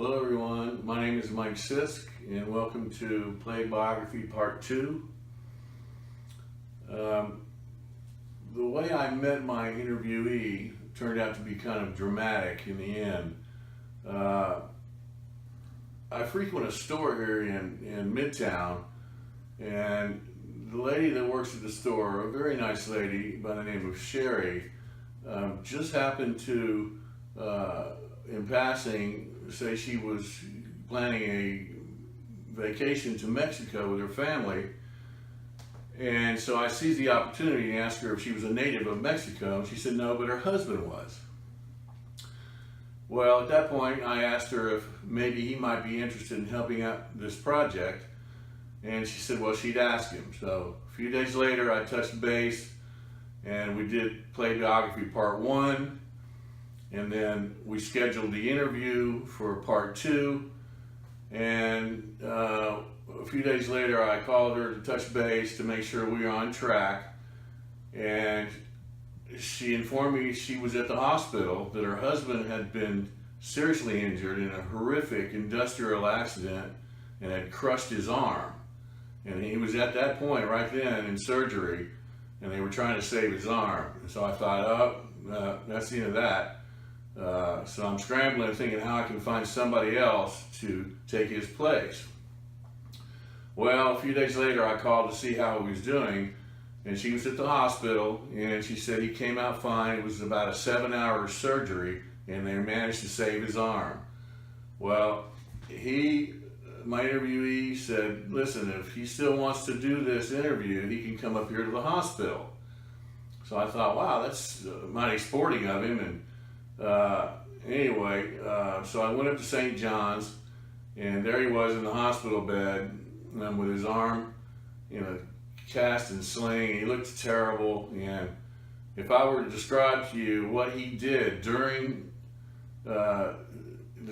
Hello everyone, my name is Mike Sisk and welcome to Play Biography Part 2. The way I met my interviewee turned out to be kind of dramatic in the end. I frequent a store here in Midtown, and the lady that works at the store, a very nice lady by the name of Sherry, just happened to, in passing, say she was planning a vacation to Mexico with her family. And so I seized the opportunity and asked her if she was a native of Mexico. She said no, but her husband was. Well, at that point, I asked her if maybe he might be interested in helping out this project. And she said, well, she'd ask him. So a few days later, I touched base and we did Play Biography Part 1. And then we scheduled the interview for Part 2. And a few days later, I called her to touch base to make sure we were on track. And she informed me she was at the hospital, that her husband had been seriously injured in a horrific industrial accident and had crushed his arm. And he was at that point right then in surgery, and they were trying to save his arm. And so I thought, oh, that's the end of that. So I'm scrambling, thinking how I can find somebody else to take his place. Well, a few days later, I called to see how he was doing, and she was at the hospital, and she said he came out fine. It was about a 7-hour surgery, and they managed to save his arm. Well, my interviewee said, listen, if he still wants to do this interview, he can come up here to the hospital. So I thought, wow, that's mighty sporting of him. And anyway, so I went up to St. John's, and there he was in the hospital bed with his arm in a cast and sling. He looked terrible, and if I were to describe to you what he did during the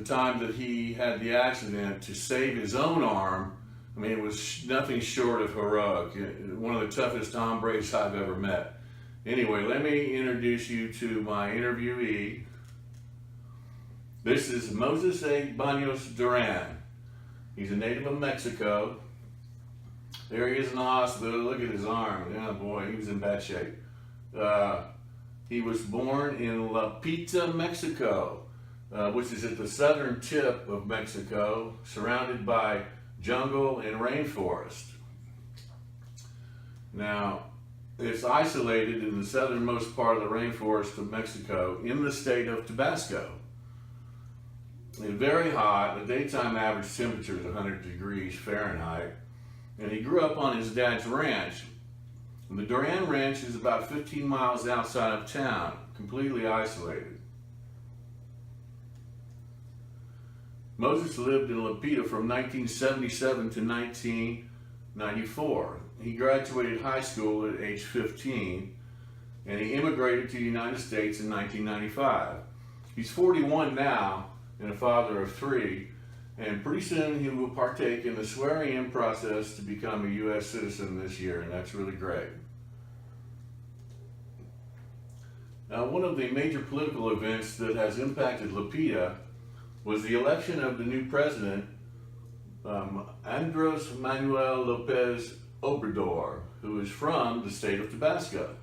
time that he had the accident to save his own arm, I mean, it was nothing short of heroic. One of the toughest hombres I've ever met. Anyway, let me introduce you to my interviewee. This is Moses A. Baños Duran. He's a native of Mexico. There he is in the hospital. Look at his arm. Oh boy, he was in bad shape. He was born in Pita, Mexico, which is at the southern tip of Mexico, surrounded by jungle and rainforest. Now, it's isolated in the southernmost part of the rainforest of Mexico in the state of Tabasco. It's very hot. The daytime average temperature is 100 degrees Fahrenheit. And he grew up on his dad's ranch. And the Duran Ranch is about 15 miles outside of town, completely isolated. Moses lived in La Pita from 1977 to 1994. He graduated high school at age 15, and he immigrated to the United States in 1995. He's 41 now and a father of 3, and pretty soon he will partake in the swearing-in process to become a U.S. citizen this year, and that's really great. Now, one of the major political events that has impacted La Pita was the election of the new president, Andres Manuel Lopez Obrador, who is from the state of Tabasco.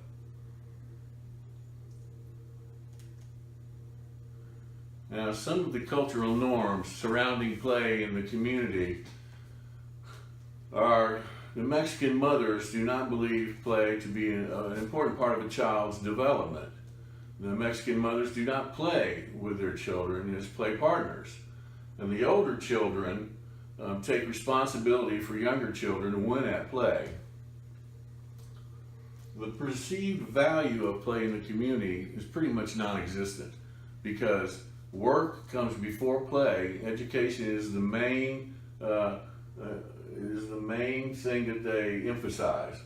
Now, some of the cultural norms surrounding play in the community are the Mexican mothers do not believe play to be an important part of a child's development. The Mexican mothers do not play with their children as play partners. And the older children take responsibility for younger children to win at play. The perceived value of play in the community is pretty much non-existent because work comes before play. Education is the main thing that they emphasize.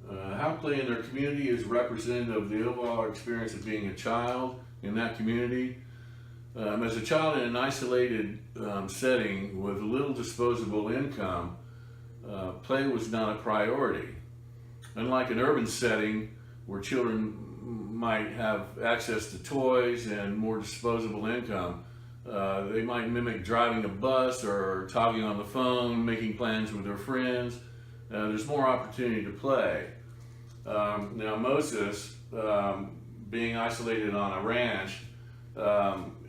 How play in their community is representative of the overall experience of being a child in that community. As a child in an isolated setting with little disposable income, play was not a priority. Unlike an urban setting where children might have access to toys and more disposable income. They might mimic driving a bus or talking on the phone, making plans with their friends. There's more opportunity to play. Now Moses, being isolated on a ranch,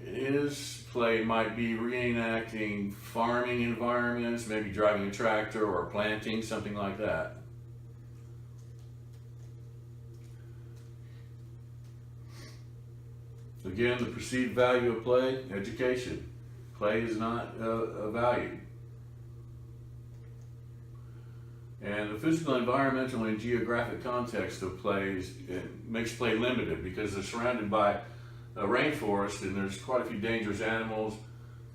his play might be reenacting farming environments, maybe driving a tractor or planting, something like that. Again, the perceived value of play, education. Play is not a value. And the physical, environmental, and geographic context of plays makes play limited because they're surrounded by a rainforest and there's quite a few dangerous animals.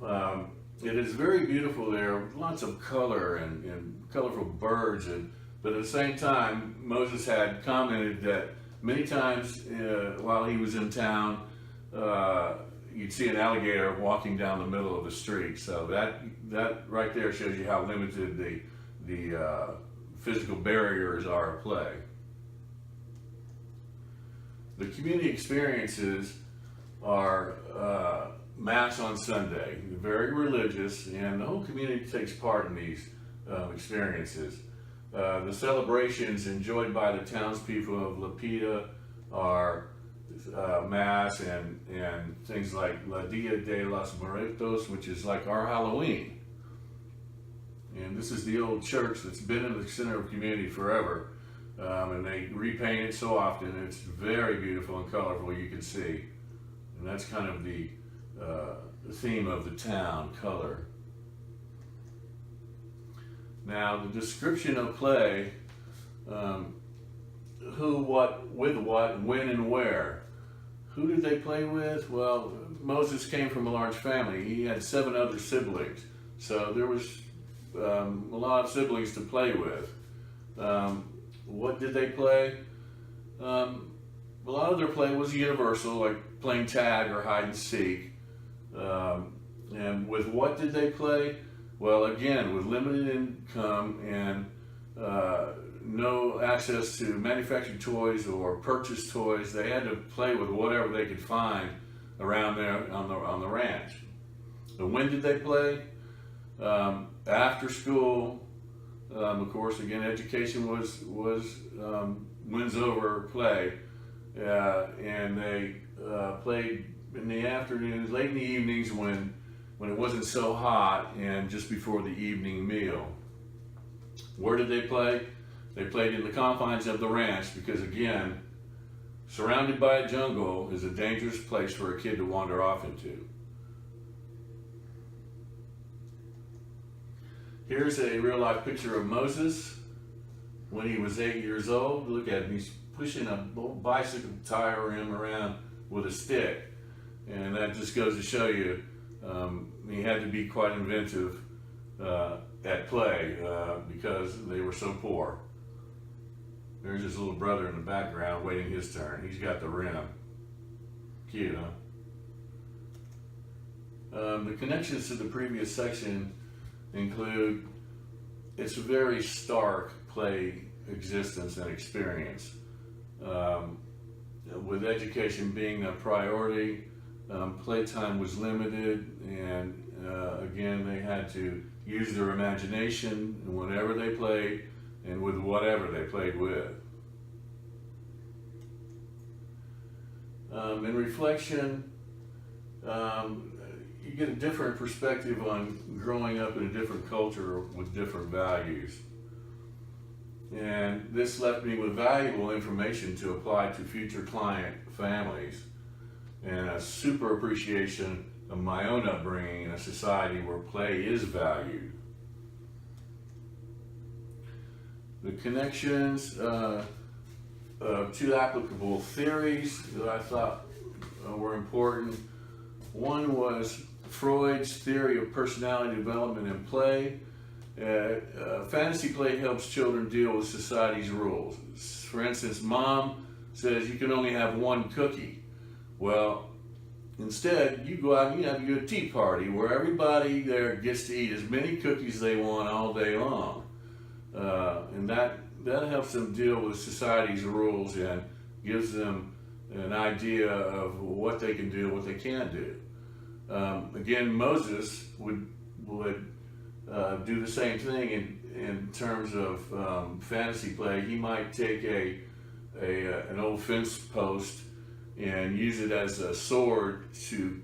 It is very beautiful there, lots of color and colorful birds, but at the same time, Moses had commented that many times while he was in town, you'd see an alligator walking down the middle of the street. So that right there shows you how limited the physical barriers are at play. The community experiences are Mass on Sunday, very religious, and the whole community takes part in these experiences. The celebrations enjoyed by the townspeople of Pita are Mass and things like La Dia de los Muertos, which is like our Halloween. And this is the old church that's been in the center of the community forever. And they repaint it so often. It's very beautiful and colorful, you can see. And that's kind of the theme of the town, color. Now, the description of play, who, what, with what, when, and where. Who did they play with? Well, Moses came from a large family. He had 7 other siblings. So there was a lot of siblings to play with. What did they play? A lot of their play was universal, like playing tag or hide and seek. And with what did they play? Well, again, with limited income and no access to manufactured toys or purchased toys, they had to play with whatever they could find around there on the ranch. And when did they play? After school. Of course, again, education was wins over play, and they played in the afternoons, late in the evenings when it wasn't so hot, and just before the evening meal. Where did they play? They played in the confines of the ranch because, again, surrounded by a jungle is a dangerous place for a kid to wander off into. Here's a real-life picture of Moses when he was 8 years old. Look at him. He's pushing a little bicycle tire rim around with a stick. And that just goes to show you he had to be quite inventive at play because they were so poor. There's his little brother in the background waiting his turn. He's got the rim. Cute, huh? The connections to the previous section include it's a very stark play existence and experience. With education being a priority, playtime was limited, and again, they had to use their imagination whenever they played and with whatever they played with. In reflection, you get a different perspective on growing up in a different culture with different values. And this left me with valuable information to apply to future client families and a super appreciation of my own upbringing in a society where play is valued. The connections of 2 applicable theories that I thought were important. One was Freud's theory of personality development in play. Fantasy play helps children deal with society's rules. For instance, mom says you can only have 1 cookie. Well, instead, you go out and you have a tea party where everybody there gets to eat as many cookies they want all day long. And that helps them deal with society's rules and gives them an idea of what they can do and what they can't do. Again, Moses would do the same thing in terms of fantasy play. He might take an old fence post and use it as a sword to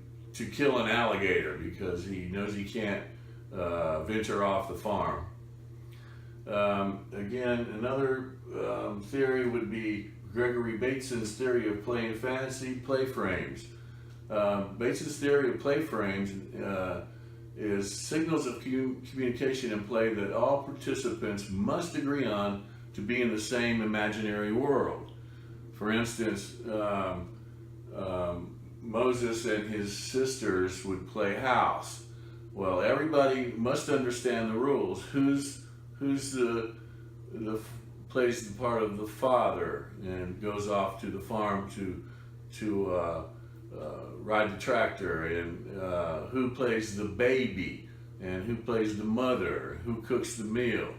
kill an alligator because he knows he can't venture off the farm. Again, another theory would be Gregory Bateson's theory of playing fantasy play frames. Bateson's theory of play frames is signals of communication in play that all participants must agree on to be in the same imaginary world. For instance, Moses and his sisters would play house. Well, everybody must understand the rules. Who's the plays the part of the father and goes off to the farm to ride the tractor, and who plays the baby, and who plays the mother, who cooks the meal.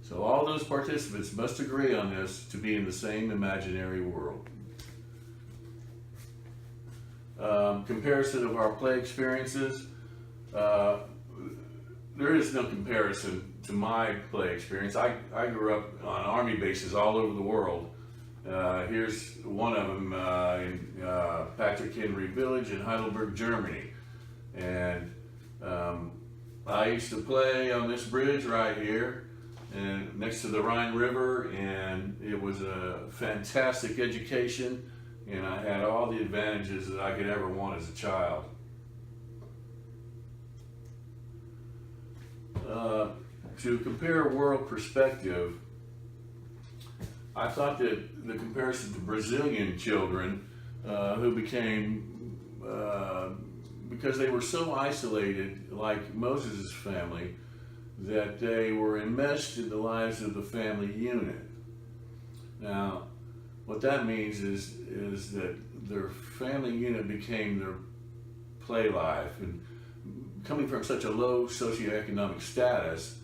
So all those participants must agree on this to be in the same imaginary world. Comparison of our play experiences. There is no comparison to my play experience. I grew up on army bases all over the world. Here's one of them in Patrick Henry Village in Heidelberg, Germany. And I used to play on this bridge right here and next to the Rhine River, and it was a fantastic education, and I had all the advantages that I could ever want as a child. To compare world perspective, I thought that the comparison to Brazilian children who became, because they were so isolated, like Moses' family, that they were enmeshed in the lives of the family unit. Now, what that means is that their family unit became their play life, and coming from such a low socioeconomic status,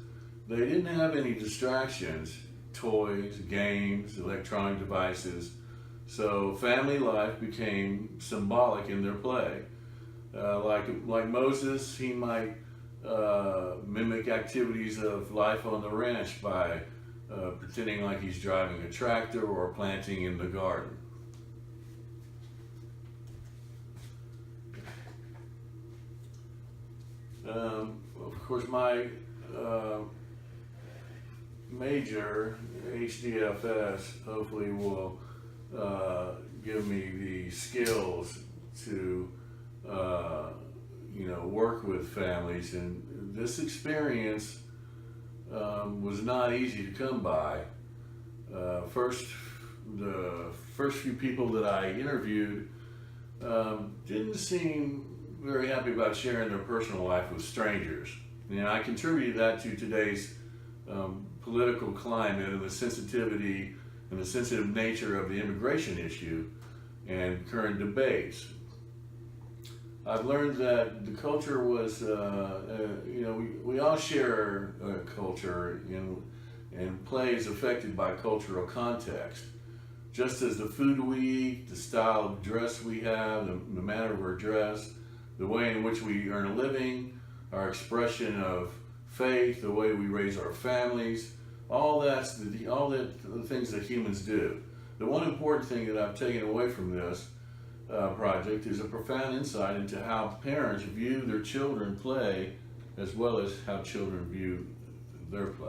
they didn't have any distractions, toys, games, electronic devices, so family life became symbolic in their play. Like Moses, he might mimic activities of life on the ranch by pretending like he's driving a tractor or planting in the garden. Of course, my major, HDFS, hopefully will give me the skills to work with families, and this experience was not easy to come by. The first few people that I interviewed didn't seem very happy about sharing their personal life with strangers. And I contributed that to today's political climate and the sensitivity and the sensitive nature of the immigration issue and current debates. I've learned that the culture was, we all share a culture, and play is affected by cultural context. Just as the food we eat, the style of dress we have, the manner we're dressed, the way in which we earn a living, our expression of faith, the way we raise our families, all the things that humans do. The one important thing that I've taken away from this project is a profound insight into how parents view their children play, as well as how children view their play.